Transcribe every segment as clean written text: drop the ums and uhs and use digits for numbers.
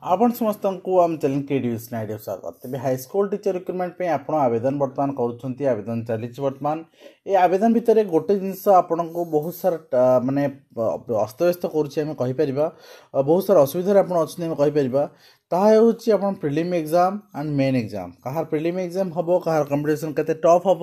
आपण समस्त को आम चैनल क्रिएटिव स्नाइडियो स्वागत तेज हाईस्कल टीचर रिक्रुटमेंट आप आवेदन बर्तमान कर आवेदन चली बर्तमान ये आवेदन भितर गोटे जिनस आपण को बहुत सारा माने अस्तव्यस्त करें बहुत सारा असुविधा कहीपर ताहा होची आपण prelim exam and main exam Kahar prelim exam हम कहार कंपटीशन केते टफ हम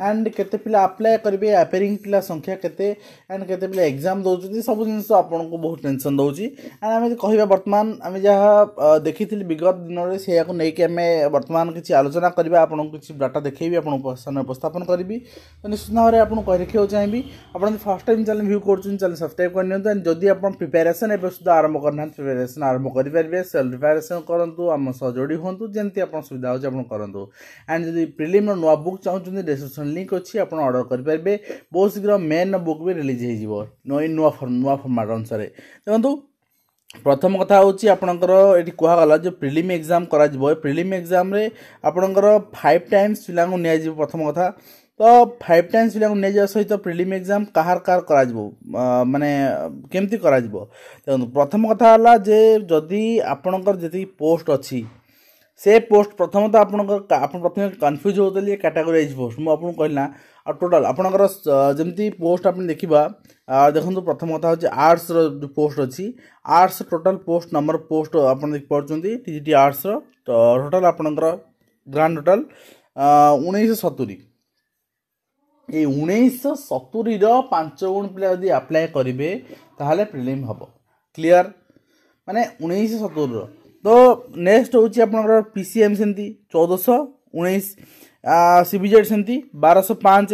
एंड केते पिला अप्लाई करेंगे अपेयरिंग पिला संख्या केते एंड केते पिला एग्जाम दौरान सब जिन आपन को बहुत टेंशन दौची एंड आम कह बर्तमान आम जहाँ देखी विगत दिन में से नहीं आम बर्तमान किसी आलोचना करवा आपको किसी डाटा देखी आपको सामने उपस्थापन करी तो निश्चित भाव में आपको कही रखा चाहिए आप फर्स्ट टाइम चैनल व्यू कर चैनल सब्सक्राइब करनी जदि आप प्रिपेरेसन एवं सुधा आरंभ करना प्रिपेरेसन आरंभ करेंगे सेल्फ प्रिपेरेसन करंतु आम सह जोड़ी हूँ जमी आप सुविधा होती करूँ एंड जब प्रिलिम नुआ बुक चाहते डिस्क्रिप्शन लिंक अच्छी आप ऑर्डर करेंगे बहुत शीघ्र मेन बुक भी रिलीज हो नुआ फॉर्मेट अनुसार देखो प्रथम कथा हूँ आपणकर ये कहगला जो प्रिलिम एग्जाम करा प्रिलिम एग्जाम रे आपणकर 5 टाइम्स पिला नि प्रथम कथा तो 5 टाइम्स पिला नि सहित प्रिलिम एग्जाम कहार करा माने केमती करा देखो प्रथम कथा है जे जदि आपणकर जी पोस्ट अच्छी से पोस्ट प्रथम तो आप प्रथम कन्फ्यूज होते कैटेगोराइज पोस्ट मुझे कहना और टोटाल आपणकर जमी पोस्ट आप देखा देखो प्रथम कथा हूँ आर्ट्स जो पोस्ट अच्छी arts total post number post आप देखिए टीजीटी आर्ट्स टोटाल आपणकर ग्रांड टोटाल 1970 ये 1970 5 गुण पिला यदि अप्लाई करेंगे ताहले प्रिलिम हम क्लियर माने 1970 तो नेक्स्ट हूँ आप पीसीएम सेमती 1419 सीबीजेड सेमती 1205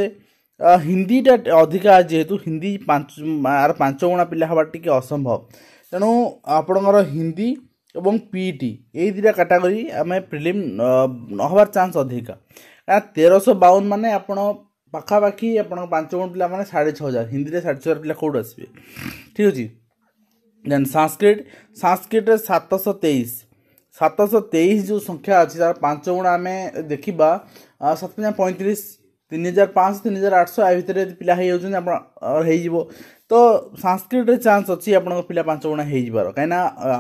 हिंदी टा अधिका जेहेतु हिंदी 5 गुणा पिला हवा टी असंभव तेणु आपणकर हिंदी एवं पीटी ये दुटा कैटेगरी आम प्रिलिम न हबार चांस अधिका 1352 माने आपण पाखापाखि आप 5 गुण पिला माने 6500 हिंदी में 6500 पिला कौट आसवे ठीक अच्छे देन संस्कृत 723 जो संख्या अच्छी तार 5 गुणा आम देखा 735 3500 3800 आ भितर पिला हो तो संस्कृत चांस अच्छी आप पिला 5 गुणा हो कहीं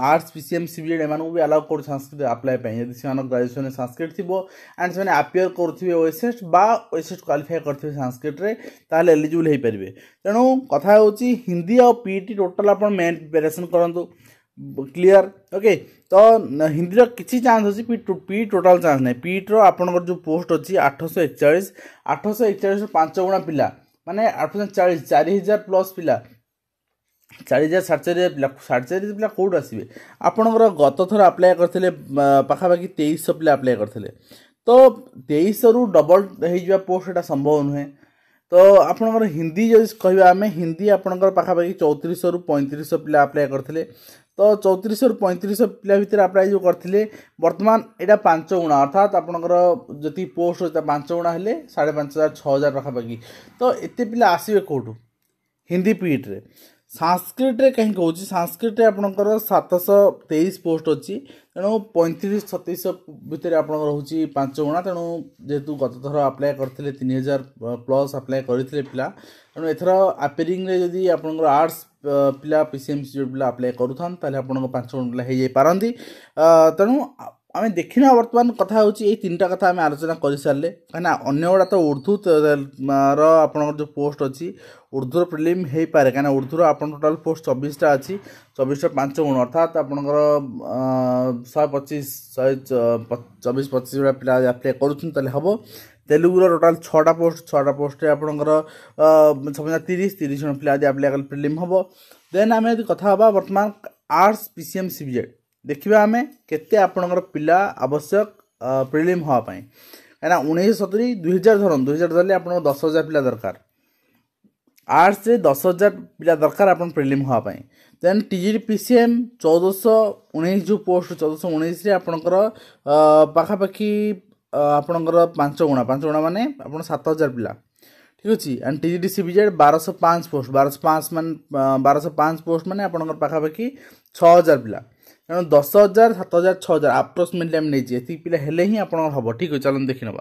आर्ट्स पीसीएम सीबीजेड एम भी अलाउ कर संस्कृत अप्लाई यदि से ग्रेजुएशन संस्कृत थी एंड से आपियर करुवे ओएसएस ओएसएस क्वालिफाई करेंगे संस्कृत ताहले एलिजिबल हो पारे तेणु कथा हूँ हिंदी और पीटी टोटाल आप मेन प्रिपेरेसन करूँ क्लियर ओके तो हिंदी किसी चांस अच्छी पी टोटाल चांस ना पीट रपर जो पोस्ट अच्छी 841 5 गुणा पिला माने 840 4000 प्लस पिला 4000 4,500 पिला 4,500 पिला कौट आसवे आपणकर गत थर अप्लाई करते पाखापाखि 2300 पिला अप्लाई करते तो 2300 रु डबल हो पोस्ट एटा संभव नुहे तो आपणकर हिंदी जब कहवा आम हिंदी आपणकर पाखापाखि 3400 रु 3500 पिला अप्लाई करते तो 3400 रु 3500 पिला भितर अप्लाई जो करते बर्तमान यहाँ 5 गुणा अर्थात आपणकर जी पोस्ट होता 5 गुणा हेले 5500 6000 पाखापाखि तो एत पिला आसवे कौटू हिंदी पीट्रे संस्कृत कहीं कहूँ संस्कृत आपणकर 723 पोस्ट अच्छी तेणु 35-3700 भितर आपणकर हूँ 5 गुणा तेणु जेहेतु गत थर अप्लाई करते 3000 प्लस अप्लाई करते पिला तेणु एथर अपेयरिंग जदि आपणकर आर्ट्स पिला पीसीएम पिला अप्लाई करूँ ताले आपणकर 5 गुण पिला हो पारती तेणु आम देखना बर्तमान कथा हूँ ये 3टा कथा आम आलोचना कर सारे कहीं अन्य गुड़ा तो उर्दू आप जो पोस्ट अच्छी उर्दूर प्रिलिम हो पाए कहीं उर्दूर आप टोटाल पोस्ट 24टा अच्छी 24टा 5 गुण अर्थात आपणकर 125 124-25 गुड़ा पिला अप्लाई करें हम तेलुगुर टोटाल 6टा पोस्ट आपणकर 30 जन पिला अप्लाई कले प्रिलिम हम देन आम यदि कथा बर्तमान आर्ट्स पीसीएम सीबीजेड देखा आम केते आपणकर पिला आवश्यक प्रिलिम हाँपाई कहीं 1970 2000 धरन 2000 धरले आप 10,000 पिला दरकार आर्ट्स से 10,000 पिला दरकार आप प्रिलिम हाँपाई देन टीजीटी पीसीएम 1419 जो पोस्ट 1419 आपणकर पाखापाखि आपणकर 5 गुणा माने आप 7,000 पिला ठीक अच्छे एंड टीजीटी सीबीजेड 1205 पोस्ट 1205 मान 1205 पोस्ट माने आपणकर पाखापाखि 6,000 पिला तेणु 10,000 7,000 6,000 आप्रोक्सीमेटली आम नहीं पिला हेले ही आप हम ठीक है चलो देखी ना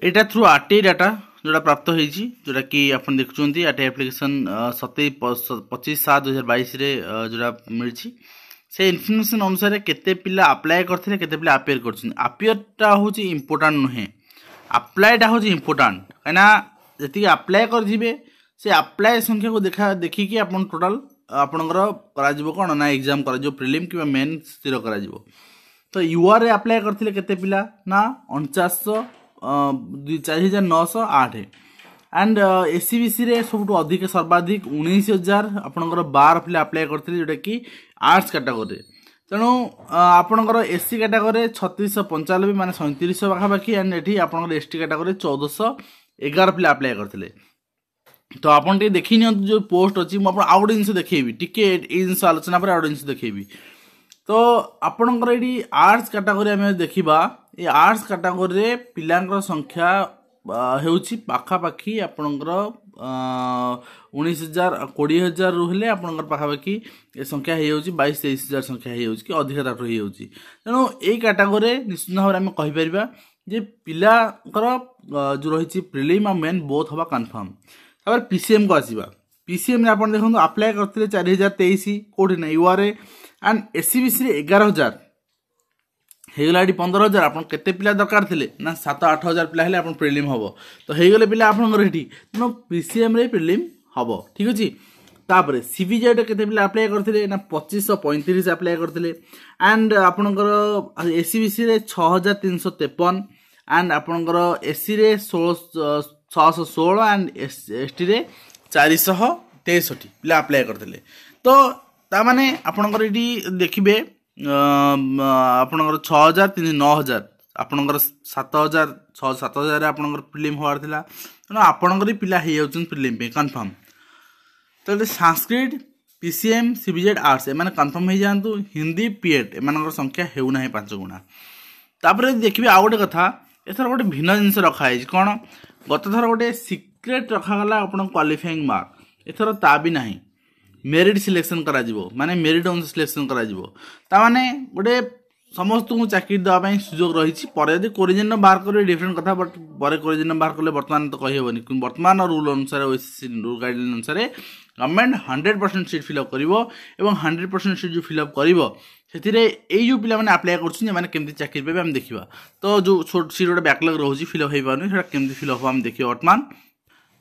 यहाँ थ्रू आरटीआई डाटा जोड़ा प्राप्त होती जोटा कि आप देखुं आरटीआई एप्लिकेशन 25/7/2022 जोड़ा मिली से इनफर्मेशन अनुसार केते पिला अप्लाई करथिले केते पिला अपियर करछन अपियरटा होची इंपोर्टेंट नुहे अप्लाईटा होची इंपोर्टेंट कना जति अप्लाई करथिबे से अप्लाई संख्या को देखी कि अपन टोटल आपनकर करा जिवो कोन ना एग्जाम करा जो प्रीलिम कि मेन स्थिर करा जिवो तो यूआर रे अप्लाई करथिले केते पिला ना 4900 4908 एंड एससीबीसी रे सबटु अधिक सर्वाधिक 19000 आपनकर 12 पिला अप्लाई करथिले जोटा कि आर्ट्स कैटेगरी तेणु आपनकर एससी कैटेगरी 3695 माने 3700 पाखा बाकी एंड एठी आपनकर एसटी कैटेगरी 1411 पिला अप्लाई करथिले तो आपन टे देखि नियंतु जो पोस्ट अछि म आपन आउट जिंस देखैबी टिके जिंस आलोचना पर आउट जिंस देखैबी तो आपनकर एडी आर्ट्स कैटेगरी हम देखिबा ए आर्ट्स कैटेगरी रे पिलांकर संख्या हेउछि पाखा पाखी आपनकर 19000 20000 रुहले आपनकर पाखा पाखी ए संख्या हे होछि 22-23000 संख्या हे होछि कि अधिक तार हे होछि तेनो ए कैटेगरी निश्चित भाव हम कहि परिबा जे पिलांकर जो रहिछि प्रीलिम आ मेन बोथ हवा कंफर्म तापर पीसीएम को आसीबा पीसीएम रे आपन देखंतु अप्लाई करथिले 4023 कोठी नै यूआरए एंड एससीबीसी रे 11000 हेगलाडी 15000 आपन केते पिला दरकार थिले ना 7-8 पिला हेले आपन प्रीलिम हबो तो हेगले पिला आपन रेडी नो पीसीएम रे प्रीलिम हबो ठीक अछि तापर सीबीजेड केते पिला अप्लाई करथिले ना 2535 अप्लाई करथिले एंड आपनकर एससीबीसी रे 6353 एंड आपनकर एससी रे 616 एंड एसटी रे 463 पिला अप्लाई करथिले तो ता माने आपनकर एडी देखिबे आपनकर 6000 3 9000 आपनकर 7000 रे आपनकर प्रीलिम होवार थिला न आपनकर पिला हे होचन प्रीलिम पे कंफर्म तो संस्कृत पीसीएम सीबीजेड आर्ट्स एमाने कंफर्म हे जानतु हिंदी पीएट एमानकर संख्या हेउ नाही 5 गुणा तापर देखिबे आ गोटे कथा एथर गोटे भिन्न जिंस रखा है कोन गत थर गोटे सीक्रेट रखा गला अपन क्वालिफाइंग मार्क एथर ता भी नाही मेरिट सिलेक्शन करा जिवो माने मेरिट अनुसार सिलेक्शन करा जिवो ता माने गोटे समस्त को चाकरी दवा पई सुयोग रहिछि पर यदि कोरिजन बाहर करे डिफरेंट कथा बट पर कोरिजन बाहर करले वर्तमान तो कहि हेबनी कि वर्तमान रूल अनुसार ओसीसी रूल गाइडलाइन अनुसार गवर्नमेंट 100% सीट फिल अप करिवो एवं 100% सीट जो फिल अप करिवो सेतिरे एई जो पिला माने अप्लाई करछन माने केमति चाकरी पेबे हम देखिबा तो जो छोट सीट गोटे बैकलॉग रहउछि फिल अप हेइ पाउनी सेटा केमति फिल अप हम देखियो वर्तमान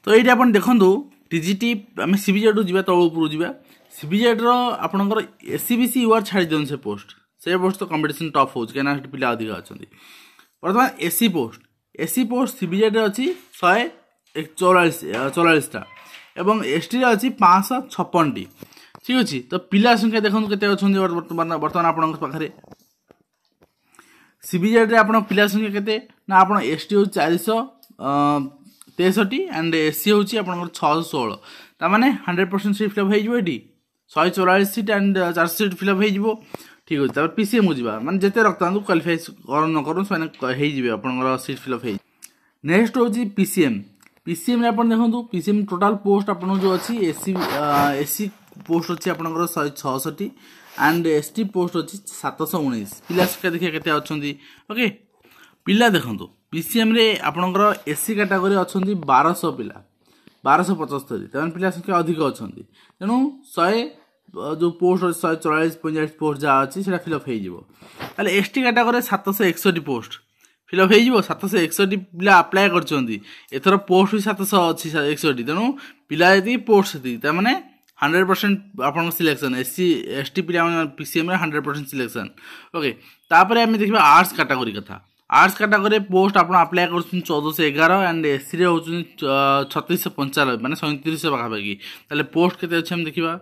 तो एइटा अपन देखंतु टीजीटी आम सीबीजेड जीवा तल ऊपर जीवा सीबीजेड रो आपनकर एससीबीसी यूआर छाड़ी दन से पोस्ट तो कंपटीशन टफ हो कहीं पिला अधिक अच्छा बर्तमान एसी पोस्ट सीबीजेड अच्छी 144 टा एवं एसटी रे अच्छी 556 टी ठीक अच्छे तो पिला संख्या देखो केते अच्छा बर्तमान आपण पाखे सीबीजेड रे आपण पिला संख्या केते ना आपण एसटी हो 463 एंड एससी हूँ आप 616 ताने 100% सीट फिलअप हो 144 सीट एंड 4 सीट फिलअप हो ठीक अच्छे तापर पीसीएम को जावा माने जेते रक्तांतु क्वालिफाई कर न करू से हे जिवे आपनकर सीट फिलअप हे नेक्स्ट होची पीसीएम रे आपण देखंतु पीसीएम टोटल पोस्ट आपण जो अछि एससी पोस्ट अछि आपनकर 166 एंड एसटी पोस्ट अछि 719 पिला संख्या देखिए केते अछंती ओके पिला देखंतु पीसीएम रे आपनकर एससी कैटेगरी अछंती 1200 पिला 1275 तन पिला संख्या अधिक अछंती तेनु 100 जो पोस्ट 144-45 पोस्ट जा अछि सेटा फिल अप हे जिवो ताले ST category 761 post fill up हे जिवो 761 पिला अप्लाई करचंती एथरो पोस्ट 700 अछि 61 तेनु पिला यदि पोस्ट थी त माने 100% आपन सिलेक्शन एससी एसटी पिला पीसीएम रे 100% सिलेक्शन ओके तापर हम देखिबा आर्ट्स कैटेगरी कथा आर्ट्स कैटेगरी पोस्ट आपन अप्लाई करछन 1411 एंड एससी रे होछन 3695 माने 3700 पाखा बाकी ताले पोस्ट केते अछि हम देखिबा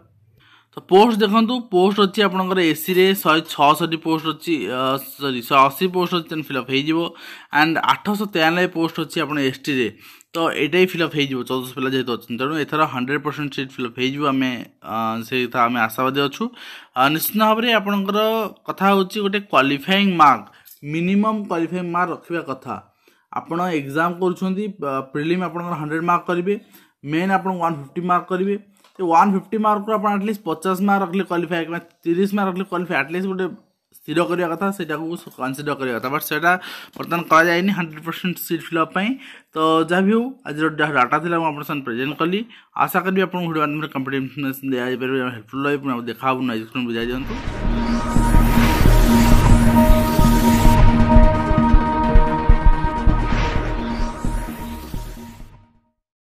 तो पोस्ट देखंतु पोस्ट अछि आपनकर एससी रे 166 पोस्ट अछि सॉरी 180 पोस्ट अछि फिल अप हे जिवो एंड 893 पोस्ट अछि आपन एसटी रे तो एटाई फिल अप हे जिवो 1400 पिला जेतो अछि तनो एथरा 100% सीट फिल अप हे जिवो हमें से था हमें आशावादी अछु निश्चित भाबरे आपनकर कथा होछि गोटे qualifying mark minimum qualifying mark रखिबा कथा आपण एग्जाम करूछंती प्रीलिम आपनकर 100 मार्क करिवे मेन आपण 150 मार्क करिवे तो 150 मार्क को आपण एटलीस्ट 50 मार्क रखले क्वालिफाई 30 मार्क रखले क्वालिफाई एटलीस्ट गोटे स्थिर करिया कथा सेटा को कंसीडर करिया कथा बट सेटा वर्तमान करा जायनी 100% सीट फिल अप पई तो जा भी हो आज डाटा थिला हम आपन सन प्रेजेंट कली आशा करबी आपन वीडियो में कंप्लीमेंटेशन दे आ परबे हेल्पफुल लाइफ देखा नेक्स्ट बुझाई दियंतु।